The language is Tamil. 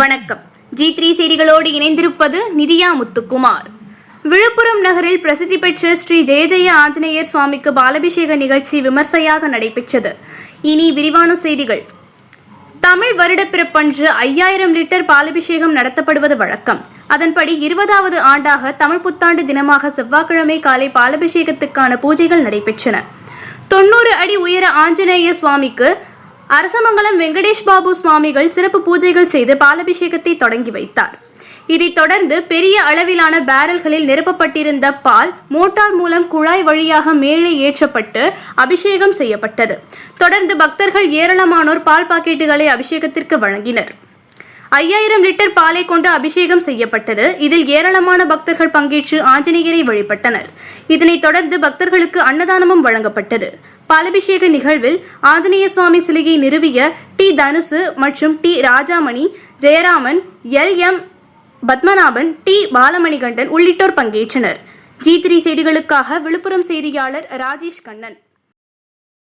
வணக்கம். G3 செய்திகளோடு இணைந்திருப்பது நிதியா முத்துக்குமார். விழுப்புரம் நகரில் பிரசித்தி பெற்ற ஸ்ரீ ஜெய ஜெய ஆஞ்சநேயர் சுவாமிக்கு பாலாபிஷேக நிகழ்ச்சி விமர்சையாக நடைபெற்றது. இனி விரிவான செய்திகள். தமிழ் வருடப்பிறப்பன்று 5000 லிட்டர் பாலாபிஷேகம் நடத்தப்படுவது வழக்கம். அதன்படி 20வது ஆண்டாக தமிழ் புத்தாண்டு தினமாக செவ்வாய்க்கிழமை காலை பாலாபிஷேகத்துக்கான பூஜைகள் நடைபெற்றன. 90 அடி உயர ஆஞ்சநேய சுவாமிக்கு அரசமங்கலம் வெங்கடேஷ் பாபு சுவாமிகள் சிறப்பு பூஜைகள் செய்து பாலாபிஷேகத்தை தொடங்கி வைத்தார். இதைத் தொடர்ந்து பெரிய அளவிலான பேரல்களில் நிரப்பப்பட்டிருந்த பால் மோட்டார் மூலம் குழாய் வழியாக மேலே ஏற்றப்பட்டு அபிஷேகம் செய்யப்பட்டது. தொடர்ந்து பக்தர்கள் ஏராளமானோர் பால் பாக்கெட்டுகளை அபிஷேகத்திற்கு வழங்கினர். 5000 லிட்டர் பாலை கொண்டு அபிஷேகம் செய்யப்பட்டது. இதில் ஏராளமான பக்தர்கள் பங்கேற்று ஆஞ்சநேயரை வழிபட்டனர். இதனைத் தொடர்ந்து பக்தர்களுக்கு அன்னதானமும் வழங்கப்பட்டது. பாலாபிஷேக நிகழ்வில் ஆஞ்சநேய சுவாமி சிலையை நிறுவிய டி. தனுசு மற்றும் டி. ராஜாமணி, ஜெயராமன், எல்.எம். பத்மநாபன், டி. பாலமணிகண்டன் உள்ளிட்டோர் பங்கேற்றனர். G3 செய்திகளுக்காக விழுப்புரம் செய்தியாளர் ராஜேஷ் கண்ணன்.